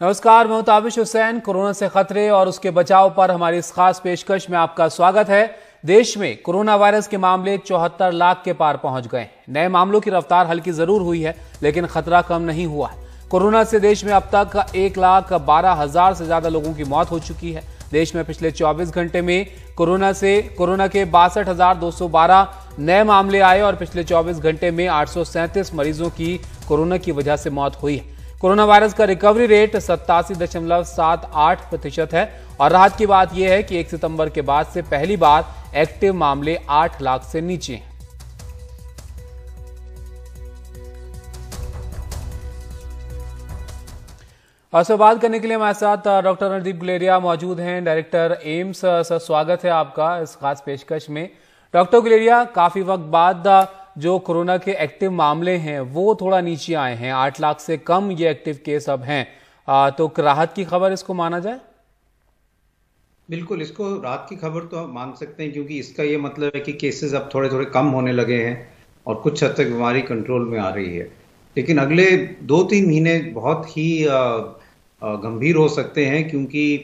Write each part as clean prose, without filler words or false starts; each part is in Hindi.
नमस्कार, मैं ताबिश हुसैन। कोरोना से खतरे और उसके बचाव पर हमारी इस खास पेशकश में आपका स्वागत है। देश में कोरोना वायरस के मामले 74 लाख के पार पहुंच गए। नए मामलों की रफ्तार हल्की जरूर हुई है, लेकिन खतरा कम नहीं हुआ है। कोरोना से देश में अब तक 1,12,000 से ज्यादा लोगों की मौत हो चुकी है। देश में पिछले 24 घंटे में कोरोना के 62,212 नए मामले आए और पिछले 24 घंटे में 837 मरीजों की कोरोना की वजह से मौत हुई है। कोरोना वायरस का रिकवरी रेट 87.78% है और राहत की बात यह है कि 1 सितंबर के बाद से पहली बार एक्टिव मामले 8 लाख से नीचे हैं। और से बात करने के लिए हमारे साथ डॉक्टर रणदीप गुलेरिया मौजूद हैं, डायरेक्टर एम्स। सर, स्वागत है आपका इस खास पेशकश में। डॉक्टर गुलेरिया, काफी वक्त बाद जो कोरोना के एक्टिव मामले हैं वो थोड़ा नीचे आए हैं, 8 लाख से कम ये एक्टिव केस अब हैं, तो राहत की खबर इसको माना जाए? बिल्कुल, इसको राहत की खबर तो हम मान सकते हैं, क्योंकि इसका ये मतलब है कि केसेस अब थोड़े थोड़े कम होने लगे हैं और कुछ हद तक बीमारी कंट्रोल में आ रही है। लेकिन अगले 2-3 महीने बहुत ही गंभीर हो सकते हैं, क्योंकि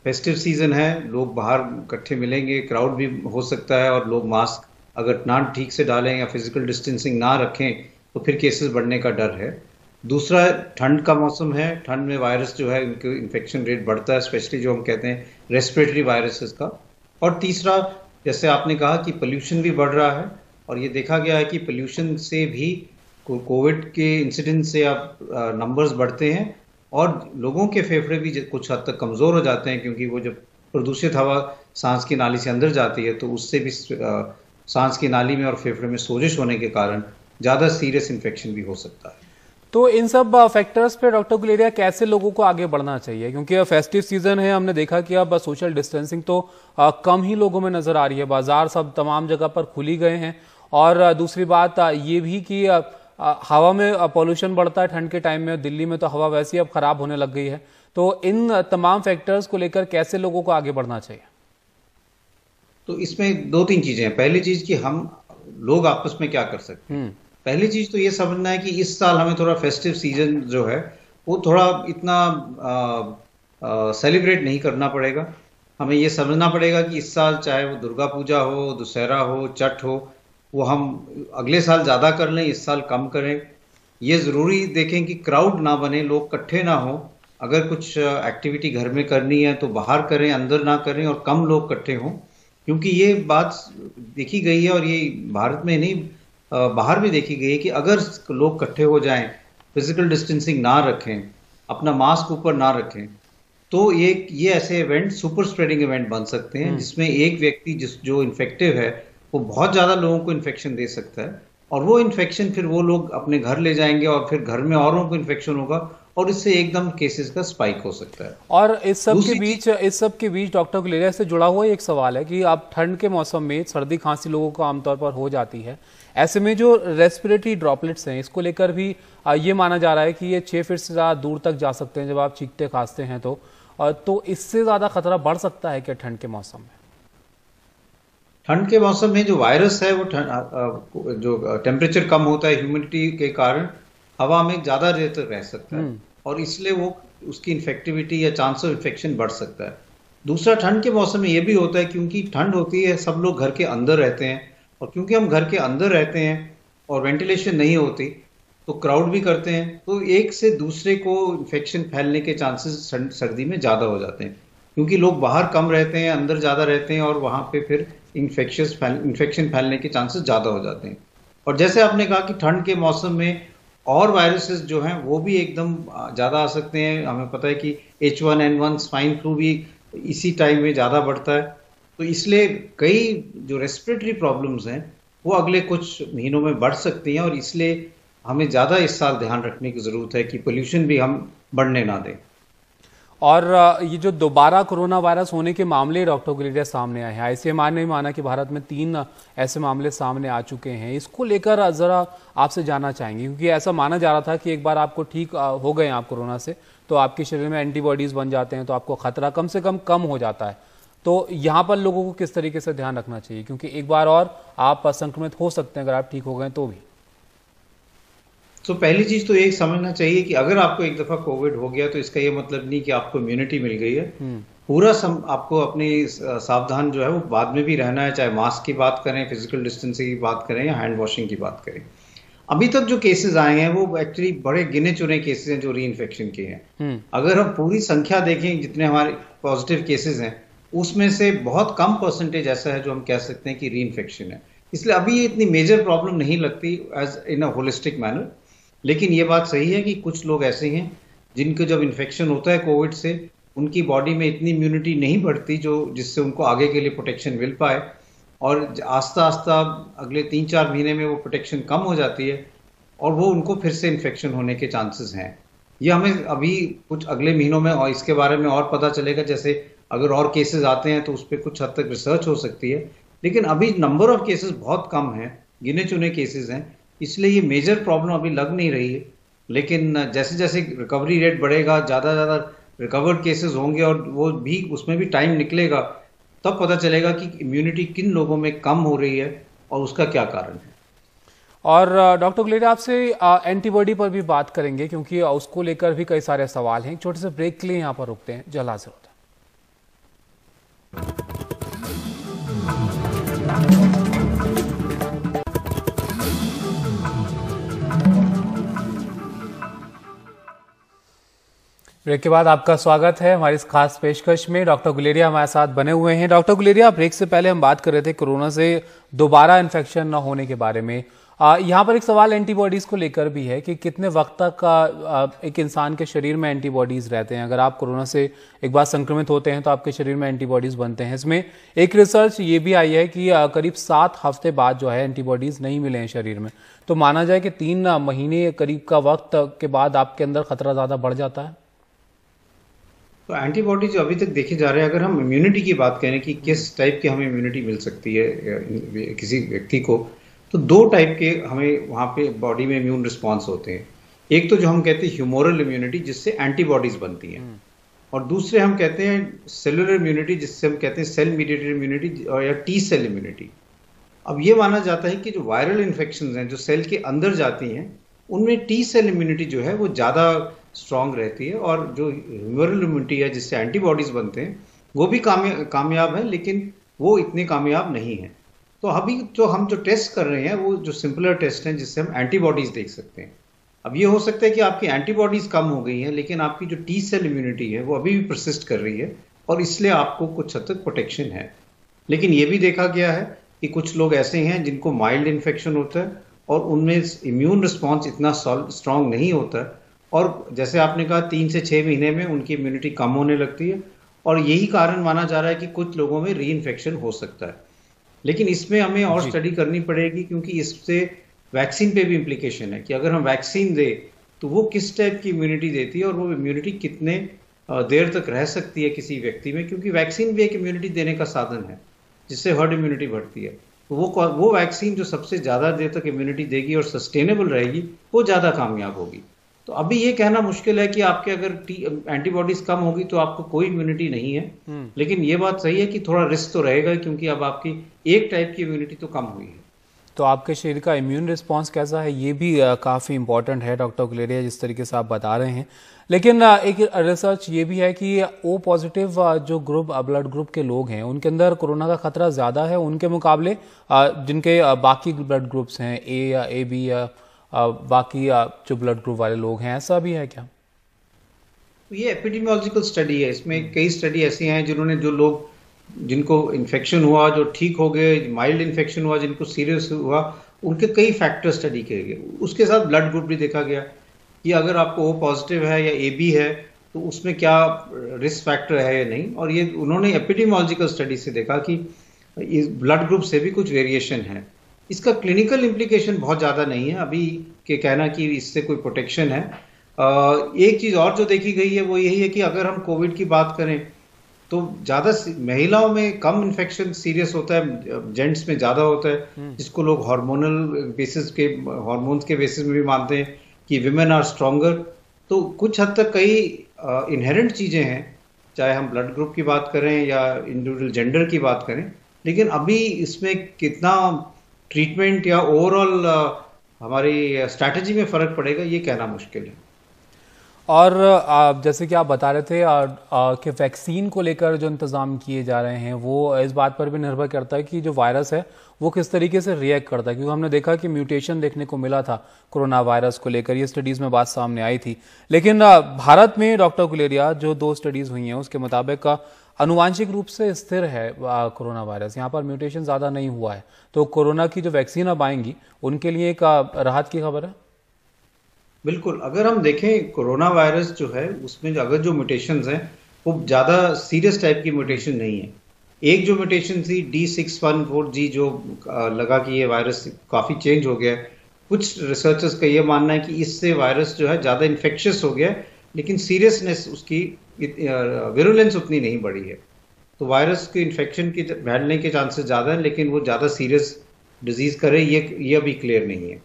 फेस्टिव सीजन है, लोग बाहर इकट्ठे मिलेंगे, क्राउड भी हो सकता है, और लोग मास्क अगर ना ठीक से डालें या फिजिकल डिस्टेंसिंग ना रखें तो फिर केसेस बढ़ने का डर है। दूसरा, ठंड का मौसम है, ठंड में वायरस जो है उनके इन्फेक्शन रेट बढ़ता है, स्पेशली जो हम कहते हैं रेस्पिरेटरी वायरसेस का। और तीसरा, जैसे आपने कहा कि पोल्यूशन भी बढ़ रहा है, और ये देखा गया है कि पोल्यूशन से भी कोविड के इंसिडेंट से अब नंबर्स बढ़ते हैं और लोगों के फेफड़े भी कुछ हद तक कमज़ोर हो जाते हैं, क्योंकि वो जब प्रदूषित हवा सांस की नाली से अंदर जाती है तो उससे भी सांस की नाली में और फेफड़े में सोजिश होने के कारण ज़्यादा सीरियस इन्फेक्शन भी हो सकता है। तो इन सब फैक्टर्स पे डॉक्टर गुलेरिया कैसे लोगों को आगे बढ़ना चाहिए? क्योंकि अब फेस्टिव सीजन है, हमने देखा कि अब सोशल डिस्टेंसिंग तो कम ही लोगों में नजर आ रही है, बाजार सब तमाम जगह पर खुली गए हैं। और दूसरी बात ये भी कि हवा में पॉल्यूशन बढ़ता है ठंड के टाइम में, दिल्ली में तो हवा वैसे ही अब खराब होने लग गई है। तो इन तमाम फैक्टर्स को लेकर कैसे लोगों को आगे बढ़ना चाहिए? तो इसमें 2-3 चीजें हैं। पहली चीज कि हम लोग आपस में क्या कर सकते हैं। पहली चीज तो ये समझना है कि इस साल हमें थोड़ा फेस्टिव सीजन जो है वो थोड़ा इतना सेलिब्रेट नहीं करना पड़ेगा। हमें ये समझना पड़ेगा कि इस साल चाहे वो दुर्गा पूजा हो, दशहरा हो, छठ हो, वो हम अगले साल ज्यादा कर लें, इस साल कम करें। ये जरूरी देखें कि क्राउड ना बने, लोग इकट्ठे ना हो। अगर कुछ एक्टिविटी घर में करनी है तो बाहर करें, अंदर ना करें, और कम लोग इकट्ठे हों, क्योंकि ये बात देखी गई है और ये भारत में नहीं बाहर भी देखी गई है कि अगर लोग इकट्ठे हो जाएं, फिजिकल डिस्टेंसिंग ना रखें, अपना मास्क ऊपर ना रखें, तो ये ऐसे इवेंट सुपर स्प्रेडिंग इवेंट बन सकते हैं, जिसमें एक व्यक्ति जो इन्फेक्टिव है वो बहुत ज्यादा लोगों को इन्फेक्शन दे सकता है, और वो इन्फेक्शन फिर वो लोग अपने घर ले जाएंगे और फिर घर में औरों को इन्फेक्शन होगा और इससे एकदम केसेस का स्पाइक हो सकता है। और इस सब के बीच डॉक्टर गुलेरिया से जुड़ा हुआ एक सवाल है कि अब ठंड के मौसम में सर्दी खांसी लोगों को आमतौर पर हो जाती है। ऐसे में जो रेस्पिरेटरी ड्रॉपलेट्स हैं, इसको लेकर भी ये माना जा रहा है कि ये 6 फीट से ज्यादा दूर तक जा सकते हैं जब आप चीखते खांसते हैं तो इससे ज्यादा खतरा बढ़ सकता है क्या ठंड के मौसम में? ठंड के मौसम में जो वायरस है वो जो टेम्परेचर कम होता है ह्यूमिडिटी के कारण हवा में ज्यादा देर तक रह सकता है, और इसलिए वो उसकी इन्फेक्टिविटी या चांस ऑफ इन्फेक्शन बढ़ सकता है। दूसरा, ठंड के मौसम में ये भी होता है, क्योंकि ठंड होती है, सब लोग घर के अंदर रहते हैं, और क्योंकि हम घर के अंदर रहते हैं और वेंटिलेशन नहीं होती तो क्राउड भी करते हैं, तो एक से दूसरे को इन्फेक्शन फैलने के चांसेस सर्दी में ज्यादा हो जाते हैं, क्योंकि लोग बाहर कम रहते हैं, अंदर ज्यादा रहते हैं, और वहां पे फिर इन्फेक्शन फैलने के चांसेस ज्यादा हो जाते हैं। और जैसे आपने कहा कि ठंड के मौसम में और वायरसेस जो हैं वो भी एकदम ज्यादा आ सकते हैं। हमें पता है कि H1N1 स्वाइन फ्लू भी इसी टाइम में ज्यादा बढ़ता है, तो इसलिए कई जो रेस्पिरेटरी प्रॉब्लम्स हैं वो अगले कुछ महीनों में बढ़ सकती हैं, और इसलिए हमें ज्यादा इस साल ध्यान रखने की जरूरत है कि पोल्यूशन भी हम बढ़ने ना दें। और ये जो दोबारा कोरोना वायरस होने के मामले डॉक्टर गुलेरिया सामने आए हैं, आईसीएमआर ने माना कि भारत में 3 ऐसे मामले सामने आ चुके हैं। इसको लेकर जरा आपसे जानना चाहेंगे, क्योंकि ऐसा माना जा रहा था कि एक बार आपको ठीक हो गए आप कोरोना से तो आपके शरीर में एंटीबॉडीज बन जाते हैं, तो आपको खतरा कम से कम हो जाता है। तो यहाँ पर लोगों को किस तरीके से ध्यान रखना चाहिए, क्योंकि एक बार और आप संक्रमित हो सकते हैं अगर आप ठीक हो गए तो भी? तो पहली चीज तो ये समझना चाहिए कि अगर आपको एक दफा कोविड हो गया तो इसका ये मतलब नहीं कि आपको इम्यूनिटी मिल गई है। पूरा आपको अपनी सावधान जो है वो बाद में भी रहना है, चाहे मास्क की बात करें, फिजिकल डिस्टेंसिंग की बात करें या हैंड वॉशिंग की बात करें। अभी तक जो केसेस आए हैं वो एक्चुअली बड़े गिने चुने केसेस हैं जो री इन्फेक्शन के हैं। अगर हम पूरी संख्या देखें जितने हमारे पॉजिटिव केसेस हैं उसमें से बहुत कम परसेंटेज ऐसा है जो हम कह सकते हैं कि री इन्फेक्शन है। इसलिए अभी ये इतनी मेजर प्रॉब्लम नहीं लगती as in a holistic manner. लेकिन ये बात सही है कि कुछ लोग ऐसे हैं जिनको जब इन्फेक्शन होता है कोविड से उनकी बॉडी में इतनी इम्यूनिटी नहीं बढ़ती जो जिससे उनको आगे के लिए प्रोटेक्शन मिल पाए, और आस्ता आस्ता अगले 3-4 महीने में वो प्रोटेक्शन कम हो जाती है और वो उनको फिर से इन्फेक्शन होने के चांसेस हैं। ये हमें अभी कुछ अगले महीनों में और इसके बारे में और पता चलेगा, जैसे अगर और केसेस आते हैं तो उस पर कुछ हद तक रिसर्च हो सकती है। लेकिन अभी नंबर ऑफ केसेस बहुत कम हैं, गिने चुने केसेस हैं, इसलिए ये मेजर प्रॉब्लम अभी लग नहीं रही है। लेकिन जैसे जैसे रिकवरी रेट बढ़ेगा, ज़्यादा रिकवर्ड केसेस होंगे और वो भी उसमें भी टाइम निकलेगा, तब पता चलेगा कि इम्यूनिटी किन लोगों में कम हो रही है और उसका क्या कारण है। और डॉक्टर गुलेरिया आपसे एंटीबॉडी पर भी बात करेंगे क्योंकि उसको लेकर भी कई सारे सवाल हैं। छोटे से ब्रेक के लिए यहाँ पर रुकते हैं, जल्द हाजिर होता है। ब्रेक के बाद आपका स्वागत है हमारी इस खास पेशकश में। डॉक्टर गुलेरिया हमारे साथ बने हुए हैं। डॉक्टर गुलेरिया, ब्रेक से पहले हम बात कर रहे थे कोरोना से दोबारा इन्फेक्शन न होने के बारे में। यहाँ पर एक सवाल एंटीबॉडीज को लेकर भी है कि कितने वक्त तक एक इंसान के शरीर में एंटीबॉडीज रहते हैं। अगर आप कोरोना से एक बार संक्रमित होते हैं तो आपके शरीर में एंटीबॉडीज बनते हैं। इसमें एक रिसर्च ये भी आई है कि करीब 7 हफ्ते बाद जो है एंटीबॉडीज नहीं मिले हैं शरीर में, तो माना जाए कि 3 महीने करीब का वक्त के बाद आपके अंदर खतरा ज्यादा बढ़ जाता है। तो एंटीबॉडी जो अभी तक देखे जा रहे हैं, अगर हम इम्यूनिटी की बात करें कि किस टाइप की हमें इम्यूनिटी मिल सकती है किसी व्यक्ति को, तो 2 टाइप के हमें वहाँ पे बॉडी में इम्यून रिस्पॉन्स होते हैं। एक तो जो हम कहते हैं ह्यूमोरल इम्यूनिटी जिससे एंटीबॉडीज बनती हैं, और दूसरे हम कहते हैं सेलुलर इम्यूनिटी जिससे हम कहते हैं सेल मीडिएटेड इम्यूनिटी या टी सेल इम्यूनिटी। अब ये माना जाता है कि जो वायरल इन्फेक्शन हैं जो सेल के अंदर जाती हैं उनमें टी सेल इम्यूनिटी जो है वो ज़्यादा स्ट्रांग रहती है, और जो ह्यूमरल इम्यूनिटी है जिससे एंटीबॉडीज बनते हैं वो भी कामयाब है, लेकिन वो इतने कामयाब नहीं है। तो अभी जो हम जो टेस्ट कर रहे हैं वो जो सिंपलर टेस्ट हैं जिससे हम एंटीबॉडीज देख सकते हैं। अब ये हो सकता है कि आपकी एंटीबॉडीज कम हो गई हैं लेकिन आपकी जो टी सेल इम्यूनिटी है वो अभी भी परसिस्ट कर रही है और इसलिए आपको कुछ हद तक प्रोटेक्शन है। लेकिन ये भी देखा गया है कि कुछ लोग ऐसे हैं जिनको माइल्ड इन्फेक्शन होता है और उनमें इम्यून रिस्पॉन्स इतना स्ट्रांग नहीं होता है, और जैसे आपने कहा 3 से 6 महीने में उनकी इम्यूनिटी कम होने लगती है, और यही कारण माना जा रहा है कि कुछ लोगों में री इन्फेक्शन हो सकता है। लेकिन इसमें हमें और स्टडी करनी पड़ेगी क्योंकि इससे वैक्सीन पे भी इम्प्लीकेशन है कि अगर हम वैक्सीन दे तो वो किस टाइप की इम्यूनिटी देती है और वो इम्यूनिटी कितने देर तक रह सकती है किसी व्यक्ति में, क्योंकि वैक्सीन भी एक इम्यूनिटी देने का साधन है जिससे हर्ड इम्यूनिटी बढ़ती है। तो वो वैक्सीन जो सबसे ज़्यादा देर तक इम्यूनिटी देगी और सस्टेनेबल रहेगी वो ज़्यादा कामयाब होगी। तो अभी ये कहना मुश्किल है कि आपके अगर एंटीबॉडीज कम होगी तो आपको कोई इम्यूनिटी नहीं है, लेकिन ये बात सही है कि थोड़ा रिस्क तो रहेगा क्योंकि अब आपकी एक टाइप की इम्यूनिटी तो कम हुई है। तो आपके शरीर का इम्यून रिस्पांस कैसा है ये भी काफ़ी इंपॉर्टेंट है डॉक्टर गुलेरिया, जिस तरीके से आप बता रहे हैं। लेकिन एक रिसर्च ये भी है कि ओ पॉजिटिव जो ब्लड ग्रुप के लोग हैं उनके अंदर कोरोना का खतरा ज़्यादा है उनके मुकाबले जिनके बाकी ब्लड ग्रुप्स हैं, ए या ए बी या बाकी जो ब्लड ग्रुप वाले लोग हैं। ऐसा भी है क्या? तो ये एपिडेमियोलॉजिकल स्टडी है, इसमें कई स्टडी ऐसी हैं जिन्होंने जो लोग जिनको इन्फेक्शन हुआ जो ठीक हो गए, माइल्ड इन्फेक्शन हुआ जिनको सीरियस हुआ, उनके कई फैक्टर स्टडी किए गए। उसके साथ ब्लड ग्रुप भी देखा गया कि अगर आपको ओ पॉजिटिव है या ए बी है तो उसमें क्या रिस्क फैक्टर है या नहीं, और ये उन्होंने एपिडेमियोलॉजिकल स्टडी से देखा कि इस ब्लड ग्रुप से भी कुछ वेरिएशन है। इसका क्लिनिकल इम्प्लीकेशन बहुत ज़्यादा नहीं है अभी के कहना कि इससे कोई प्रोटेक्शन है। एक चीज़ और जो देखी गई है वो यही है कि अगर हम कोविड की बात करें तो ज़्यादा महिलाओं में कम इन्फेक्शन सीरियस होता है, जेंट्स में ज़्यादा होता है, जिसको लोग हार्मोनल बेसिस के हार्मोन्स के बेसिस में भी मानते हैं कि विमेन आर स्ट्रॉन्गर। तो कुछ हद तक कई इनहेरेंट चीज़ें हैं, चाहे हम ब्लड ग्रुप की बात करें या इंडिविजुअल जेंडर की बात करें, लेकिन अभी इसमें कितना ट्रीटमेंट या ओवरऑल हमारी स्ट्रैटेजी में फर्क पड़ेगा ये कहना मुश्किल है। और जैसे कि आप बता रहे थे कि वैक्सीन को लेकर जो इंतजाम किए जा रहे हैं वो इस बात पर भी निर्भर करता है कि जो वायरस है वो किस तरीके से रिएक्ट करता है, क्योंकि हमने देखा कि म्यूटेशन देखने को मिला था कोरोना वायरस को लेकर, ये स्टडीज में बात सामने आई थी। लेकिन भारत में डॉक्टर गुलेरिया जो 2 स्टडीज हुई हैं उसके मुताबिक आनुवांशिक रूप से स्थिर है कोरोना वायरस, यहाँ पर म्यूटेशन ज़्यादा नहीं हुआ है। तो कोरोना की जो वैक्सीन अब आएंगी उनके लिए एक राहत की खबर है। बिल्कुल, अगर हम देखें कोरोना वायरस जो है उसमें अगर जो म्यूटेशंस हैं वो ज़्यादा सीरियस टाइप की म्यूटेशन नहीं है। एक जो म्यूटेशन थी D614G जो लगा कि ये वायरस काफ़ी चेंज हो गया है। कुछ रिसर्चर्स का ये मानना है कि इससे वायरस जो है ज़्यादा इन्फेक्शियस हो गया है, लेकिन सीरियसनेस उसकी विरुलेंस उतनी नहीं बढ़ी है। तो वायरस के इन्फेक्शन की फैलने के चांसेस ज़्यादा है, लेकिन वो ज़्यादा सीरियस डिजीज़ करे ये अभी क्लियर नहीं है।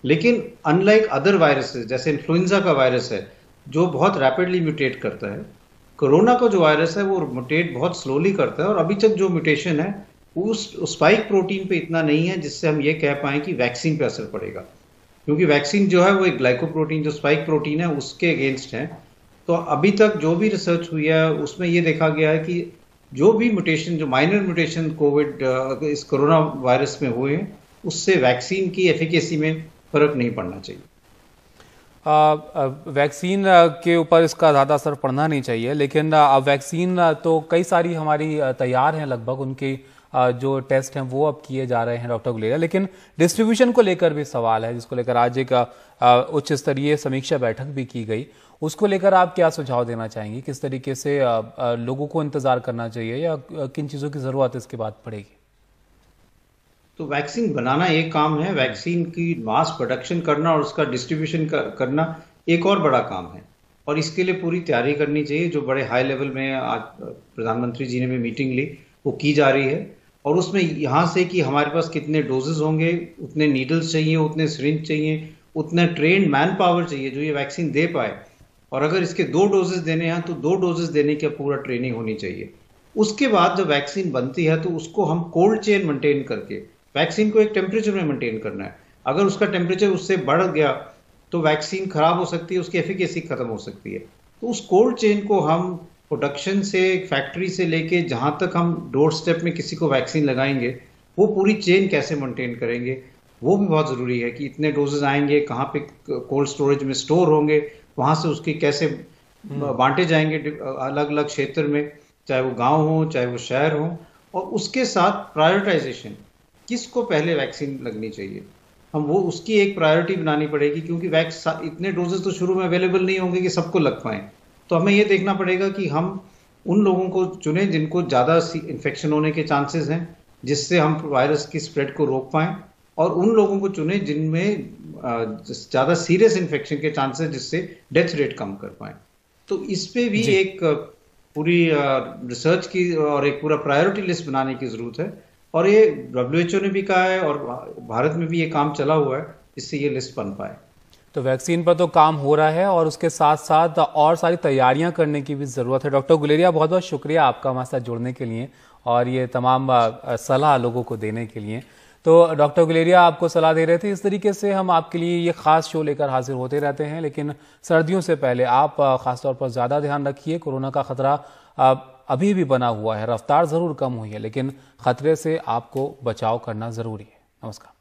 लेकिन अनलाइक अदर वायरसेस जैसे इन्फ्लुएंजा का वायरस है जो बहुत रैपिडली म्यूटेट करता है, कोरोना का जो वायरस है वो म्यूटेट बहुत स्लोली करता है और अभी तक जो म्यूटेशन है उस स्पाइक प्रोटीन पे इतना नहीं है जिससे हम ये कह पाएं कि वैक्सीन पे असर पड़ेगा, क्योंकि वैक्सीन जो है वो एक ग्लाइकोप्रोटीन जो स्पाइक प्रोटीन है उसके अगेंस्ट है। तो अभी तक जो भी रिसर्च हुई है उसमें ये देखा गया है कि जो भी म्यूटेशन जो माइनर म्यूटेशन कोविड इस कोरोना वायरस में हुए हैं उससे वैक्सीन की एफिकेसी में फर्क नहीं पड़ना चाहिए। वैक्सीन के ऊपर इसका ज़्यादा असर पड़ना नहीं चाहिए, लेकिन वैक्सीन तो कई सारी हमारी तैयार हैं, लगभग उनके जो टेस्ट हैं वो अब किए जा रहे हैं डॉक्टर गुलेरिया। लेकिन डिस्ट्रीब्यूशन को लेकर भी सवाल है, जिसको लेकर आज एक उच्च स्तरीय समीक्षा बैठक भी की गई। उसको लेकर आप क्या सुझाव देना चाहेंगे? किस तरीके से लोगों को इंतजार करना चाहिए या किन चीज़ों की ज़रूरत इसके बाद पड़ेगी? तो वैक्सीन बनाना एक काम है, वैक्सीन की मास प्रोडक्शन करना और उसका डिस्ट्रीब्यूशन करना एक और बड़ा काम है, और इसके लिए पूरी तैयारी करनी चाहिए। जो बड़े हाई लेवल में आज प्रधानमंत्री जी ने भी मीटिंग ली वो की जा रही है, और उसमें यहाँ से कि हमारे पास कितने डोजेज होंगे, उतने नीडल्स चाहिए, उतने सिरिंज चाहिए, उतना ट्रेन्ड मैन पावर चाहिए जो ये वैक्सीन दे पाए। और अगर इसके 2 डोजेज देने हैं तो 2 डोजेज देने की पूरा ट्रेनिंग होनी चाहिए। उसके बाद जब वैक्सीन बनती है तो उसको हम कोल्ड चेन मेंटेन करके वैक्सीन को एक टेम्परेचर में मेंटेन करना है। अगर उसका टेम्परेचर उससे बढ़ गया तो वैक्सीन खराब हो सकती है, उसकी एफिकेसी खत्म हो सकती है। तो उस कोल्ड चेन को हम प्रोडक्शन से फैक्ट्री से लेके जहां तक हम डोर स्टेप में किसी को वैक्सीन लगाएंगे वो पूरी चेन कैसे मेंटेन करेंगे वो भी बहुत जरूरी है कि इतने डोजेज आएंगे, कहाँ पे कोल्ड स्टोरेज में स्टोर होंगे, वहां से उसकी कैसे बांटे जाएंगे अलग अलग क्षेत्र में, चाहे वो गांव हो चाहे वो शहर हो। और उसके साथ प्रायोरिटाइजेशन, किसको पहले वैक्सीन लगनी चाहिए, हम वो उसकी एक प्रायोरिटी बनानी पड़ेगी, क्योंकि इतने डोजेस तो शुरू में अवेलेबल नहीं होंगे कि सबको लग पाए। तो हमें ये देखना पड़ेगा कि हम उन लोगों को चुने जिनको ज़्यादा इन्फेक्शन होने के चांसेस हैं, जिससे हम वायरस की स्प्रेड को रोक पाएं, और उन लोगों को चुने जिनमें ज़्यादा सीरियस इन्फेक्शन के चांसेस, जिससे डेथ रेट कम कर पाएं। तो इस पे भी एक पूरी रिसर्च की और एक पूरा प्रायोरिटी लिस्ट बनाने की जरूरत है, और ये WHO ने भी कहा है और भारत में भी ये काम चला हुआ है जिससे ये लिस्ट बन पाए। तो वैक्सीन पर तो काम हो रहा है और उसके साथ साथ और सारी तैयारियां करने की भी ज़रूरत है। डॉक्टर गुलेरिया, बहुत बहुत शुक्रिया आपका हमारे साथ जुड़ने के लिए और ये तमाम सलाह लोगों को देने के लिए। तो डॉक्टर गुलेरिया आपको सलाह दे रहे थे। इस तरीके से हम आपके लिए ये खास शो लेकर हाजिर होते रहते हैं, लेकिन सर्दियों से पहले आप खासतौर पर ज़्यादा ध्यान रखिए। कोरोना का खतरा अभी भी बना हुआ है, रफ्तार ज़रूर कम हुई है, लेकिन खतरे से आपको बचाव करना ज़रूरी है। नमस्कार।